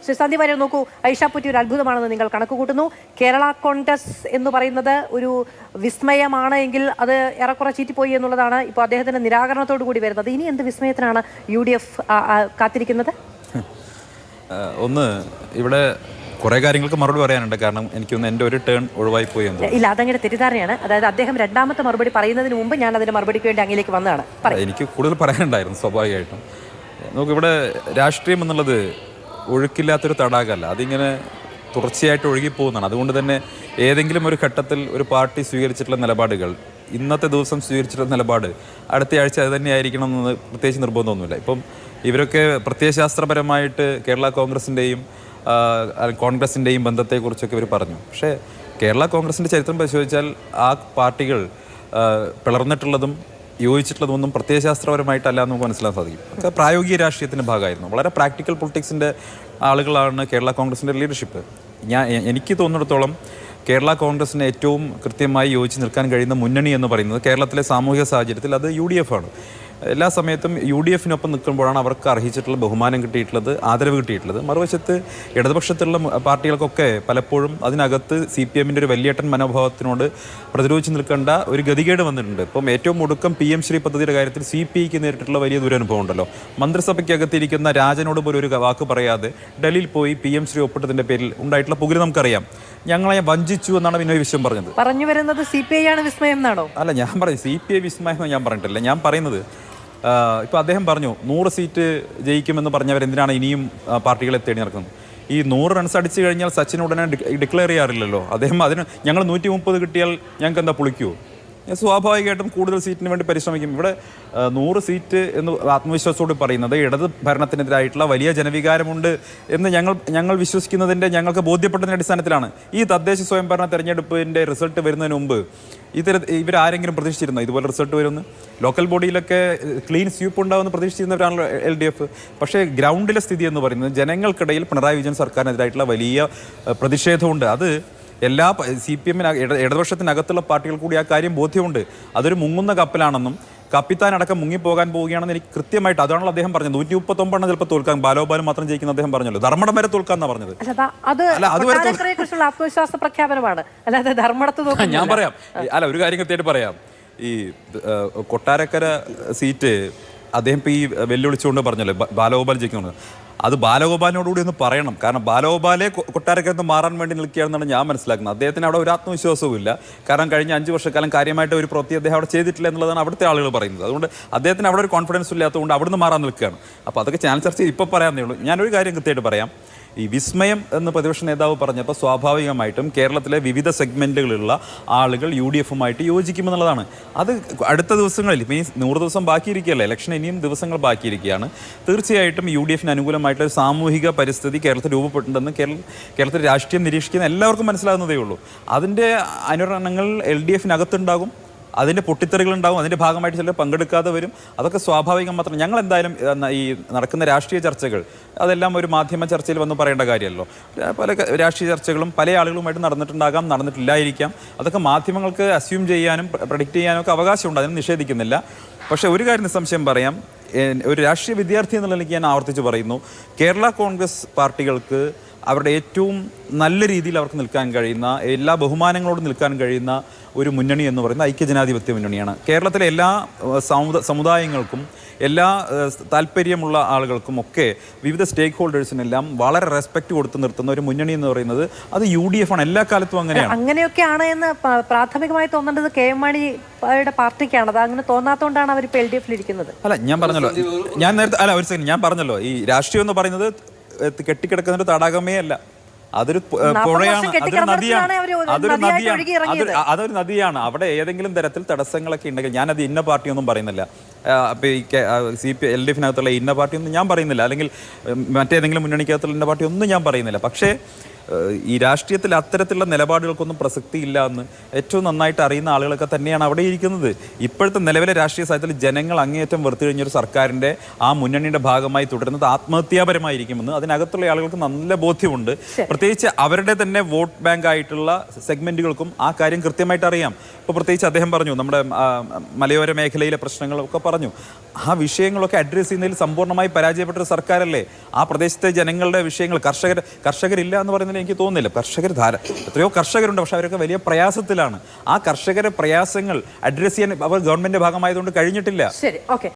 ശ്രീ സന്ദീപ് വാര്യർ നോക്കൂ, ഐഷ പുറ്റി ഒരു അത്ഭുതമാണെന്ന് നിങ്ങൾ കണക്ക് കൂട്ടുന്നു. കേരള കോൺഗ്രസ് എന്ന് പറയുന്നത് ഒരു വിസ്മയമാണ് എങ്കിൽ അത് ഏറെക്കുറെ ചീറ്റിപ്പോയി എന്നുള്ളതാണ് ഇപ്പോൾ അദ്ദേഹത്തിന്റെ നിരാകരണത്തോടു കൂടി വരുന്നത്. ഇനി എന്ത് വിസ്മയത്തിനാണ് UDF കാത്തിരിക്കുന്നത്? ഒന്ന്, ഇവിടെ കുറെ കാര്യങ്ങൾക്ക് മറുപടി പറയാനുണ്ട്. കാരണം എനിക്കൊന്ന് എൻ്റെ ഒരു ടേൺ ഒഴിവായി പോയി എന്ന്. ഇല്ല, അതങ്ങനെ തെറ്റിദ്ധാരണയാണ്. അതായത് അദ്ദേഹം രണ്ടാമത്തെ മറുപടി പറയുന്നതിന് മുമ്പ് ഞാൻ അതിന്റെ മറുപടിക്ക് വേണ്ടി അങ്ങേലേക്ക് വന്നതാണ്. എനിക്ക് കൂടുതൽ പറയാനുണ്ടായിരുന്നു സ്വാഭാവികമായിട്ടും. നമുക്കിവിടെ രാഷ്ട്രീയം എന്നുള്ളത് ഒഴുക്കില്ലാത്തൊരു തടാകമല്ല, അതിങ്ങനെ തുടർച്ചയായിട്ട് ഒഴുകിപ്പോകുന്നതാണ്. അതുകൊണ്ട് തന്നെ ഏതെങ്കിലും ഒരു ഘട്ടത്തിൽ ഒരു പാർട്ടി സ്വീകരിച്ചിട്ടുള്ള നിലപാടുകൾ, ഇന്നത്തെ ദിവസം സ്വീകരിച്ചിട്ടുള്ള നിലപാട് അടുത്ത ആഴ്ച അത് തന്നെ ആയിരിക്കണം എന്ന് പ്രത്യേകിച്ച് നിർബന്ധമൊന്നുമില്ല. ഇപ്പം ഇവരൊക്കെ പ്രത്യയശാസ്ത്രപരമായിട്ട് കേരള കോൺഗ്രസിൻ്റെയും ബന്ധത്തെക്കുറിച്ചൊക്കെ ഇവർ പറഞ്ഞു. പക്ഷേ കേരള കോൺഗ്രസിൻ്റെ ചരിത്രം പരിശോധിച്ചാൽ ആ പാർട്ടികൾ പിളർന്നിട്ടുള്ളതും യോജിച്ചിട്ടുള്ളതൊന്നും പ്രത്യയശാസ്ത്രപരമായിട്ടല്ല എന്ന് നമുക്ക് മനസ്സിലാക്കാൻ സാധിക്കും. അതൊക്കെ പ്രായോഗിക രാഷ്ട്രീയത്തിൻ്റെ ഭാഗമായിരുന്നു. വളരെ പ്രാക്ടിക്കൽ പൊളിറ്റിക്സിൻ്റെ ആളുകളാണ് കേരള കോൺഗ്രസിൻ്റെ ലീഡർഷിപ്പ്. എനിക്ക് തോന്നിടത്തോളം കേരള കോൺഗ്രസിന് ഏറ്റവും കൃത്യമായി യോജിച്ച് നിൽക്കാൻ കഴിയുന്ന മുന്നണി എന്ന് പറയുന്നത് കേരളത്തിലെ സാമൂഹിക സാഹചര്യത്തിൽ അത് UDF ആണ്. എല്ലാ സമയത്തും UDFനൊപ്പം നിൽക്കുമ്പോഴാണ് അവർക്ക് അർഹിച്ചിട്ടുള്ള ബഹുമാനം കിട്ടിയിട്ടുള്ളത്, ആദരവ് കിട്ടിയിട്ടുള്ളത്. മറുവശത്ത് ഇടതുപക്ഷത്തുള്ള പാർട്ടികൾക്കൊക്കെ പലപ്പോഴും അതിനകത്ത് CPMൻ്റെ ഒരു വലിയേട്ടൻ മനോഭാവത്തിനോട് പ്രതിരോധിച്ച് നിൽക്കേണ്ട ഒരു ഗതികേട് വന്നിട്ടുണ്ട്. ഇപ്പം ഏറ്റവും ഒടുക്കം PM ശ്രീ പദ്ധതിയുടെ കാര്യത്തിൽ CPIക്ക് നേരിട്ടുള്ള വലിയ ദുരനുഭവം ഉണ്ടല്ലോ. മന്ത്രിസഭയ്ക്കകത്തിരിക്കുന്ന രാജനോട് പോലും ഒരു വാക്ക് പറയാതെ ഡൽഹിയിൽ പോയി PM ശ്രീ ഒപ്പിട്ടതിൻ്റെ പേരിൽ ഉണ്ടായിട്ടുള്ള പുകിൽ നമുക്കറിയാം. ഞങ്ങളെ വഞ്ചിച്ചു എന്നാണ് ബിനോയ് വിശ്വം പറഞ്ഞത്. പറഞ്ഞു വരുന്നത് CPI ആണ് വിസ്മയം എന്നാണോ? അല്ല, ഞാൻ പറയും CPI വിസ്മയം ഞാൻ പറഞ്ഞിട്ടില്ല. ഞാൻ പറയുന്നത് ഇപ്പോൾ അദ്ദേഹം പറഞ്ഞു 100 സീറ്റ് ജയിക്കുമെന്ന് പറഞ്ഞവരെന്തിനാണ് ഇനിയും പാർട്ടികളെ തേടി നടക്കുന്നത്? ഈ 100 റൺസ് അടിച്ചു കഴിഞ്ഞാൽ സച്ചിൻ ഉടനെ ഡിക്ലെയർ ചെയ്യാറില്ലല്ലോ. അദ്ദേഹം അതിന് ഞങ്ങൾ 130 കിട്ടിയാൽ ഞങ്ങൾക്ക് എന്താ പുളിക്കുമോ? സ്വാഭാവികമായിട്ടും കൂടുതൽ സീറ്റിന് വേണ്ടി പരിശ്രമിക്കും. ഇവിടെ 100 സീറ്റ് എന്ന് ആത്മവിശ്വാസത്തോട് പറയുന്നത് ഇടത് ഭരണത്തിനെതിരായിട്ടുള്ള വലിയ ജനവികാരമുണ്ട് എന്ന് ഞങ്ങൾ വിശ്വസിക്കുന്നതിൻ്റെ ഞങ്ങൾക്ക് ബോധ്യപ്പെട്ടതിൻ്റെ അടിസ്ഥാനത്തിലാണ്. ഈ തദ്ദേശ സ്വയംഭരണ തെരഞ്ഞെടുപ്പിൻ്റെ റിസൾട്ട് വരുന്നതിന് മുമ്പ് ഇവരാരെങ്കിലും പ്രതീക്ഷിച്ചിരുന്നോ ഇതുപോലെ റിസൾട്ട് വരുമെന്ന്? ലോക്കൽ ബോഡിയിലൊക്കെ ക്ലീൻ സ്വീപ്പ് ഉണ്ടാവുമെന്ന് പ്രതീക്ഷിച്ചിരുന്നവരാണല്ലോ LDF. പക്ഷേ ഗ്രൗണ്ടിലെ സ്ഥിതി എന്ന് പറയുന്നത് ജനങ്ങൾക്കിടയിൽ പിണറായി വിജയൻ സർക്കാരിനെതിരായിട്ടുള്ള വലിയ പ്രതിഷേധമുണ്ട്. അത് എല്ലാ CPM ഇടതുപക്ഷത്തിനകത്തുള്ള പാർട്ടികൾ കൂടി ആ കാര്യം ബോധ്യമുണ്ട്. അതൊരു മുങ്ങുന്ന കപ്പലാണെന്നും കപ്പിത്താൻ അടക്കം മുങ്ങിപ്പോകാൻ പോവുകയാണെന്ന് എനിക്ക് കൃത്യമായിട്ട്, അതാണല്ലോ അദ്ദേഹം പറഞ്ഞത്. 139 ചിലപ്പോൾ തോൽക്കാൻ, ബാലോബാലും മാത്രം ജയിക്കുന്ന അദ്ദേഹം പറഞ്ഞല്ലോ. ധർമ്മടം വരെ തോൽക്കാന്നാ പറഞ്ഞത്. ആത്മവിശ്വാസ പ്രഖ്യാപനമാണ്, അല്ലാതെ ധർമ്മടത്ത്. ഞാൻ പറയാം, അല്ല ഒരു കാര്യം കൃത്യമായിട്ട് പറയാം. ഈ കൊട്ടാരക്കര സീറ്റ് അദ്ദേഹം ഇപ്പോൾ ഈ വെല്ലുവിളിച്ചുകൊണ്ട് പറഞ്ഞല്ലോ ബാലഗോപാൽ ജയിക്കുന്നു. അത് ബാലഗോപാലിനോടുകൂടി ഒന്ന് പറയണം. കാരണം ബാലഗോപാലെ കൊട്ടാരക്കരത്ത് മാറാൻ വേണ്ടി നിൽക്കുകയാണെന്നാണ് ഞാൻ മനസ്സിലാക്കുന്നത്. അദ്ദേഹത്തിന് അവിടെ ഒരു ആത്മവിശ്വാസവും ഇല്ല. കാരണം കഴിഞ്ഞ 5 വർഷക്കാലം കാര്യമായിട്ട് ഒരു പ്രവൃത്തി അദ്ദേഹം അവിടെ ചെയ്തിട്ടില്ല എന്നുള്ളതാണ് അവിടുത്തെ ആളുകൾ പറയുന്നത്. അതുകൊണ്ട് അദ്ദേഹത്തിന് അവിടെ ഒരു കോൺഫിഡൻസ് ഇല്ലാത്തതുകൊണ്ട് അവിടുന്ന് മാറാൻ നിൽക്കുകയാണ്. അപ്പോൾ അതൊക്കെ ചാനൽ ചർച്ച ഇപ്പോൾ പറയാമെന്നേ ഉള്ളൂ. ഞാനൊരു കാര്യം കൃത്യമായിട്ട് പറയാം. ഈ വിസ്മയം എന്ന് പ്രതിപക്ഷ നേതാവ് പറഞ്ഞപ്പോൾ സ്വാഭാവികമായിട്ടും കേരളത്തിലെ വിവിധ സെഗ്മെൻറ്റുകളിലുള്ള ആളുകൾ UDFുമായിട്ട് യോജിക്കുമെന്നുള്ളതാണ്. അത് അടുത്ത ദിവസങ്ങളിൽ, മീൻസ് 100 ദിവസം ബാക്കിയിരിക്കുകയല്ല, ഇലക്ഷൻ ഇനിയും ദിവസങ്ങൾ ബാക്കിയിരിക്കുകയാണ്. തീർച്ചയായിട്ടും UDFന് അനുകൂലമായിട്ടൊരു സാമൂഹിക പരിസ്ഥിതി കേരളത്തിൽ രൂപപ്പെട്ടിട്ടുണ്ടെന്ന് കേരളത്തിൽ രാഷ്ട്രീയം നിരീക്ഷിക്കുന്ന എല്ലാവർക്കും മനസ്സിലാകുന്നതേ ഉള്ളൂ. അതിൻ്റെ അനുരണങ്ങൾ LDFനകത്തുണ്ടാകും, അതിൻ്റെ പൊട്ടിത്തെറികളുണ്ടാകും, അതിൻ്റെ ഭാഗമായിട്ട് ചിലർ പങ്കെടുക്കാതെ വരും. അതൊക്കെ സ്വാഭാവികം മാത്രം. ഞങ്ങൾ എന്തായാലും ഈ നടക്കുന്ന രാഷ്ട്രീയ ചർച്ചകൾ അതെല്ലാം ഒരു മാധ്യമ ചർച്ചയിൽ വന്ന് പറയേണ്ട കാര്യമല്ലോ. പല രാഷ്ട്രീയ ചർച്ചകളും പല ആളുകളുമായിട്ട് നടന്നിട്ടുണ്ടാകാം, നടന്നിട്ടില്ലായിരിക്കാം. അതൊക്കെ മാധ്യമങ്ങൾക്ക് അസ്യൂം ചെയ്യാനും പ്രഡിക്റ്റ് ചെയ്യാനും ഒക്കെ അവകാശമുണ്ട്, അതിന് നിഷേധിക്കുന്നില്ല. പക്ഷേ ഒരു കാര്യം നിസ്സംശയം പറയാം, ഒരു രാഷ്ട്രീയ വിദ്യാർത്ഥി എന്നുള്ള എനിക്ക് ഞാൻ ആവർത്തിച്ച് പറയുന്നു, കേരള കോൺഗ്രസ് പാർട്ടികൾക്ക് അവരുടെ ഏറ്റവും നല്ല രീതിയിൽ അവർക്ക് നിൽക്കാൻ കഴിയുന്ന, എല്ലാ ബഹുമാനങ്ങളോടും നിൽക്കാൻ കഴിയുന്ന ഒരു മുന്നണി എന്ന് പറയുന്നത് ഐക്യജനാധിപത്യ മുന്നണിയാണ്. കേരളത്തിലെ എല്ലാ സമുദായങ്ങൾക്കും എല്ലാ താല്പര്യമുള്ള ആളുകൾക്കും ഒക്കെ വിവിധ സ്റ്റേക്ക് ഹോൾഡേഴ്സിനെല്ലാം വളരെ റെസ്പെക്ട് കൊടുത്ത് നിർത്തുന്ന ഒരു മുന്നണി എന്ന് പറയുന്നത് അത് UDF ആണ്. എല്ലാ കാലത്തും അങ്ങനെയാണ്. അങ്ങനെയൊക്കെയാണ് എന്ന് പ്രാഥമികമായി തോന്നേണ്ടത് KM മാണിയുടെ പാർട്ടിക്കാണ്. അത് അങ്ങനെ തോന്നാത്തതുകൊണ്ടാണ് അവർ ഇപ്പോൾ LDFിൽ ഇരിക്കുന്നത്. അല്ല, ഞാൻ പറഞ്ഞല്ലോ, ഞാൻ നേരത്തെ ഒരു സെക്കൻഡ് ഞാൻ പറഞ്ഞല്ലോ, ഈ രാഷ്ട്രീയം എന്ന് പറയുന്നത് കെട്ടിക്കിടക്കുന്ന ഒരു തടാകമേ അല്ല, അതൊരു പുഴയാണ്, അതൊരു നദിയാണ്. അവിടെ ഏതെങ്കിലും തരത്തിൽ തടസ്സങ്ങളൊക്കെ ഉണ്ടെങ്കിൽ, ഞാനത് ഇന്ന പാർട്ടിയൊന്നും പറയുന്നില്ല. അപ്പോൾ ഈ LDFനകത്തുള്ള ഇന്ന പാർട്ടിയൊന്നും ഞാൻ പറയുന്നില്ല, അല്ലെങ്കിൽ മറ്റേതെങ്കിലും മുന്നണിക്കകത്തുള്ള ഇന്ന പാർട്ടി ഒന്നും ഞാൻ പറയുന്നില്ല. പക്ഷേ ഈ രാഷ്ട്രീയത്തിൽ അത്തരത്തിലുള്ള നിലപാടുകൾക്കൊന്നും പ്രസക്തിയില്ല എന്ന് ഏറ്റവും നന്നായിട്ട് അറിയുന്ന ആളുകളൊക്കെ തന്നെയാണ് അവിടെ ഇരിക്കുന്നത്. ഇപ്പോഴത്തെ നിലവിലെ രാഷ്ട്രീയ സാഹചര്യത്തിൽ ജനങ്ങൾ അങ്ങേയറ്റം വെറുത്തു കഴിഞ്ഞൊരു സർക്കാരിൻ്റെ ആ മുന്നണിയുടെ ഭാഗമായി തുടരുന്നത് ആത്മഹത്യാപരമായിരിക്കുമെന്ന് അതിനകത്തുള്ള ആളുകൾക്ക് നല്ല ബോധ്യമുണ്ട്. പ്രത്യേകിച്ച് അവരുടെ തന്നെ വോട്ട് ബാങ്ക് ആയിട്ടുള്ള സെഗ്മെൻറ്റുകൾക്കും ആ കാര്യം കൃത്യമായിട്ട് അറിയാം. ഇപ്പോൾ പ്രത്യേകിച്ച് അദ്ദേഹം പറഞ്ഞു നമ്മുടെ മലയോര മേഖലയിലെ പ്രശ്നങ്ങളൊക്കെ പറഞ്ഞു. പറഞ്ഞു. ആ വിഷയങ്ങളൊക്കെ അഡ്രസ്സ് ചെയ്യുന്നതിൽ സമ്പൂർണ്ണമായി പരാജയപ്പെട്ട ഒരു സർക്കാരല്ലേ? ആ പ്രദേശത്തെ ജനങ്ങളുടെ വിഷയങ്ങൾ കർഷകരില്ല എന്ന് പറയുന്നതിൽ എനിക്ക് തോന്നുന്നില്ല. എത്രയോ കർഷകരുണ്ട്, പക്ഷെ അവരൊക്കെ വലിയ പ്രയാസത്തിലാണ്. ആ കർഷകരുടെ പ്രയാസങ്ങൾ അഡ്രസ്സ് ചെയ്യാൻ അവർ ഗവൺമെന്റിന്റെ ഭാഗമായതുകൊണ്ട് കഴിഞ്ഞിട്ടില്ല. ശരി, ഓക്കെ.